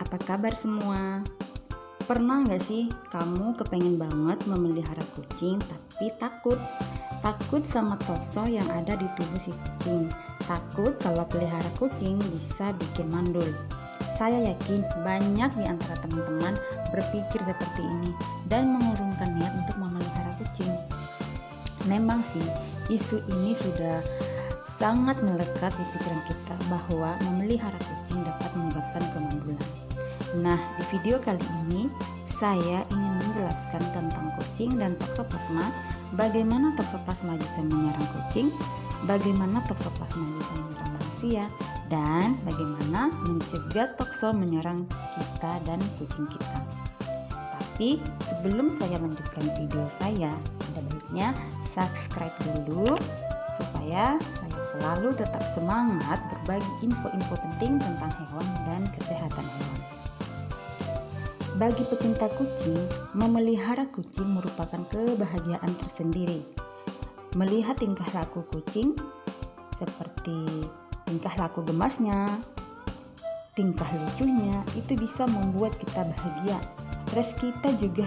apa kabar semua? Pernah nggak sih kamu kepengen banget memelihara kucing tapi takut? Takut sama tokso yang ada di tubuh si kucing. Takut kalau pelihara kucing bisa bikin mandul. Saya yakin banyak di antara teman-teman berpikir seperti ini dan mengurungkan niat untuk memelihara kucing. Memang sih, isu ini sudah sangat melekat di pikiran kita bahwa memelihara kucing dapat menyebabkan kemandulan. Nah, di video kali ini saya ingin menjelaskan tentang kucing dan toksoplasma, bagaimana toksoplasma bisa menyerang kucing, bagaimana toksoplasma bisa menyerang manusia, dan bagaimana mencegah tokso menyerang kita dan kucing kita. Tapi sebelum saya lanjutkan video saya, ada baiknya subscribe dulu supaya saya selalu tetap semangat berbagi info-info penting tentang hewan dan kesehatan hewan. Bagi pecinta kucing, memelihara kucing merupakan kebahagiaan tersendiri. Melihat tingkah laku kucing seperti tingkah laku gemasnya, tingkah lucunya, itu bisa membuat kita bahagia. Stres kita juga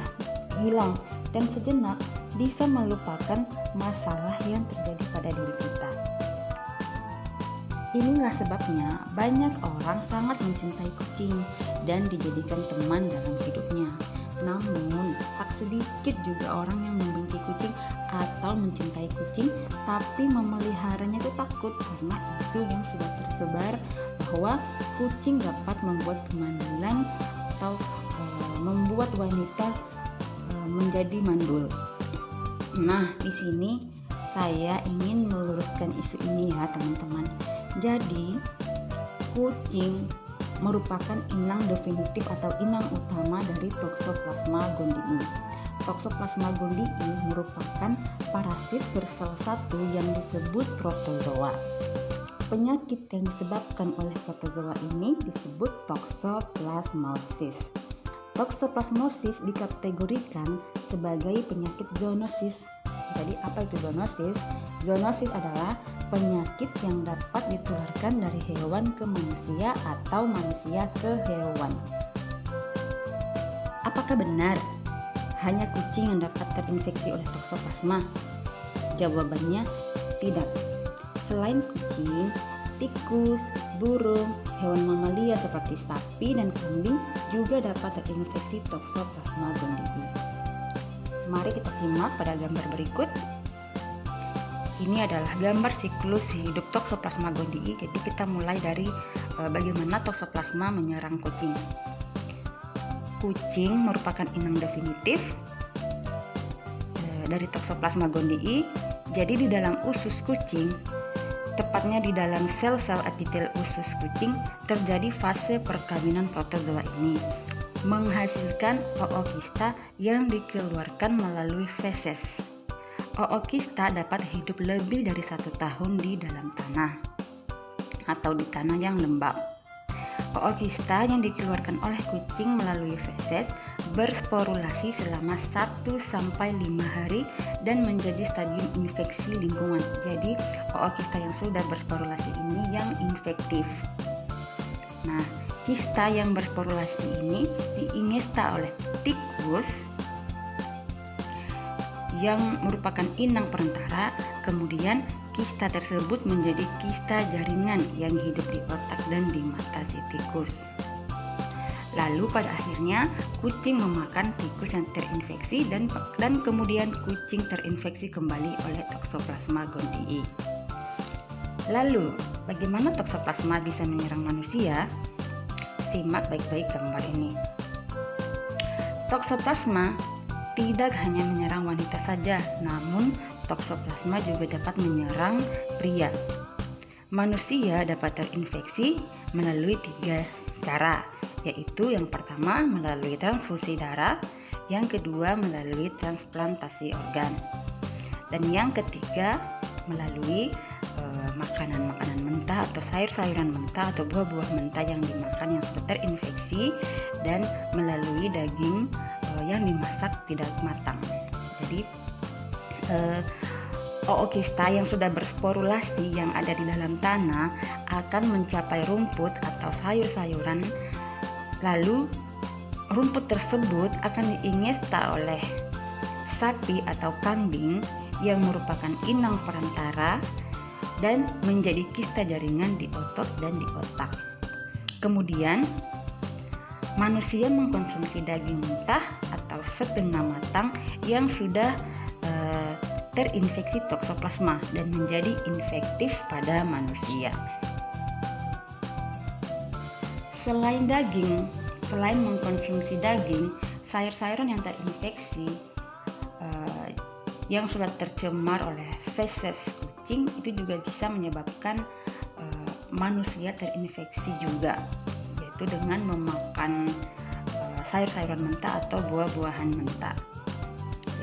hilang dan sejenak bisa melupakan masalah yang terjadi pada diri kita. Inilah sebabnya banyak orang sangat mencintai kucing dan dijadikan teman dalam hidupnya. Namun, tak sedikit juga orang yang membenci kucing atau mencintai kucing tapi memeliharanya itu takut karena isu yang sudah tersebar bahwa kucing dapat membuat kemandulan atau membuat wanita menjadi mandul. Nah, di sini saya ingin meluruskan isu ini ya, teman-teman. Jadi, kucing merupakan inang definitif atau inang utama dari Toxoplasma gondii. Toxoplasma gondii merupakan parasit bersel satu yang disebut protozoa. Penyakit yang disebabkan oleh protozoa ini disebut toxoplasmosis. Toxoplasmosis dikategorikan sebagai penyakit zoonosis. Jadi apa itu zoonosis? Zoonosis adalah penyakit yang dapat ditularkan dari hewan ke manusia atau manusia ke hewan. Apakah benar hanya kucing yang dapat terinfeksi oleh toksoplasma? Jawabannya tidak. Selain kucing, tikus, burung, hewan mamalia seperti sapi dan kambing juga dapat terinfeksi toksoplasma gondii. Mari kita simak pada gambar berikut. Ini adalah gambar siklus hidup Toxoplasma gondii. Jadi kita mulai dari bagaimana toksoplasma menyerang kucing. Kucing merupakan inang definitif dari Toxoplasma gondii. Jadi di dalam usus kucing, tepatnya di dalam sel-sel epitel usus kucing, terjadi fase perkawinan protozoa ini, menghasilkan ookista yang dikeluarkan melalui feses. Ookista dapat hidup lebih dari 1 tahun di dalam tanah atau di tanah yang lembab. Ookista yang dikeluarkan oleh kucing melalui feses bersporulasi selama 1-5 hari dan menjadi stadium infeksi lingkungan. Jadi ookista yang sudah bersporulasi ini yang infektif. Nah, kista yang bersporulasi ini diingesta oleh tikus yang merupakan inang perantara. Kemudian kista tersebut menjadi kista jaringan yang hidup di otak dan di mata si tikus. Lalu pada akhirnya kucing memakan tikus yang terinfeksi dan kemudian kucing terinfeksi kembali oleh Toxoplasma gondii. Lalu bagaimana toksoplasma bisa menyerang manusia? Simak baik-baik gambar ini. Toksoplasma tidak hanya menyerang wanita saja, namun toksoplasma juga dapat menyerang pria. Manusia dapat terinfeksi melalui 3 cara, yaitu yang pertama melalui transfusi darah, yang kedua melalui transplantasi organ, dan yang ketiga melalui makanan-makanan mentah atau sayur-sayuran mentah atau buah-buah mentah yang dimakan yang sudah terinfeksi, dan melalui daging yang dimasak tidak matang. Jadi ookista yang sudah bersporulasi yang ada di dalam tanah akan mencapai rumput atau sayur-sayuran Lalu rumput tersebut akan diingesta oleh sapi atau kambing yang merupakan inang perantara dan menjadi kista jaringan di otot dan di otak. Kemudian manusia mengkonsumsi daging mentah atau setengah matang yang sudah terinfeksi toksoplasma dan menjadi infektif pada manusia. Selain mengkonsumsi daging, sayur-sayuran yang terinfeksi yang sudah tercemar oleh feses kucing itu juga bisa menyebabkan manusia terinfeksi juga, yaitu dengan memakan sayur-sayuran mentah atau buah-buahan mentah.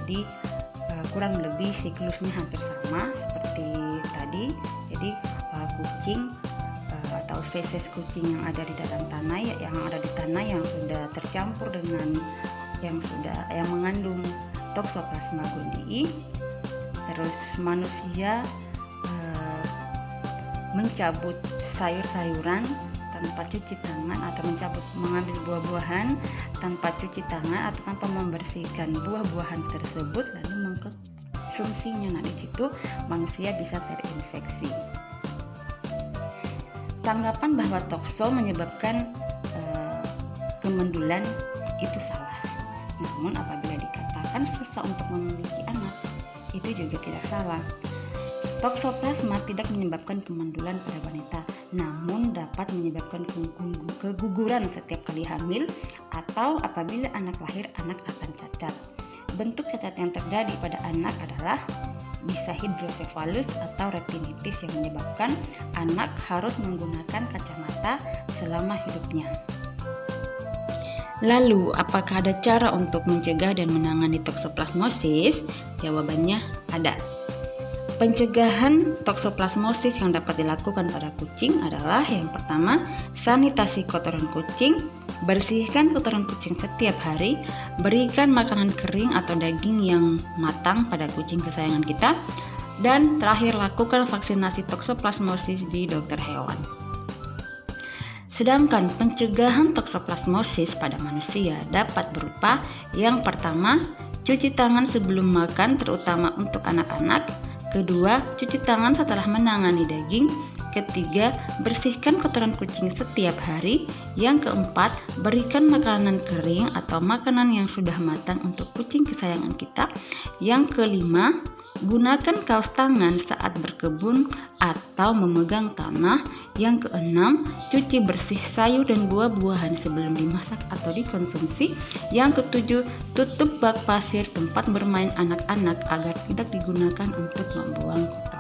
Jadi kurang lebih siklusnya hampir sama seperti tadi. Jadi kucing atau feses kucing yang ada di dalam tanah, yang ada di tanah yang sudah tercampur dengan yang mengandung Toxoplasma gondii, terus manusia mencabut sayur-sayuran tanpa cuci tangan atau mengambil buah-buahan tanpa cuci tangan atau tanpa membersihkan buah-buahan tersebut lalu mengkonsumsinya. Nah, di situ manusia bisa terinfeksi. Tanggapan bahwa tokso menyebabkan kemandulan itu salah. Namun apabila dikatakan susah untuk memiliki anak, itu juga tidak salah. Toksoplasma tidak menyebabkan kemandulan pada wanita, namun dapat menyebabkan keguguran setiap kali hamil atau apabila anak lahir anak akan cacat. Bentuk cacat yang terjadi pada anak adalah bisa hidrosefalus atau retinitis yang menyebabkan anak harus menggunakan kacamata selama hidupnya. Lalu, apakah ada cara untuk mencegah dan menangani toksoplasmosis? Jawabannya ada. Pencegahan toksoplasmosis yang dapat dilakukan pada kucing adalah yang pertama, sanitasi kotoran kucing, bersihkan kotoran kucing setiap hari, berikan makanan kering atau daging yang matang pada kucing kesayangan kita, dan terakhir lakukan vaksinasi toksoplasmosis di dokter hewan. Sedangkan pencegahan toksoplasmosis pada manusia dapat berupa yang pertama, cuci tangan sebelum makan terutama untuk anak-anak. Kedua, cuci tangan setelah menangani daging. Ketiga, bersihkan kotoran kucing setiap hari. Yang keempat, berikan makanan kering atau makanan yang sudah matang untuk kucing kesayangan kita. Yang kelima, gunakan kaos tangan saat berkebun atau memegang tanah. Yang keenam, cuci bersih sayur dan buah-buahan sebelum dimasak atau dikonsumsi. Yang ketujuh, tutup bak pasir tempat bermain anak-anak agar tidak digunakan untuk membuang kotoran.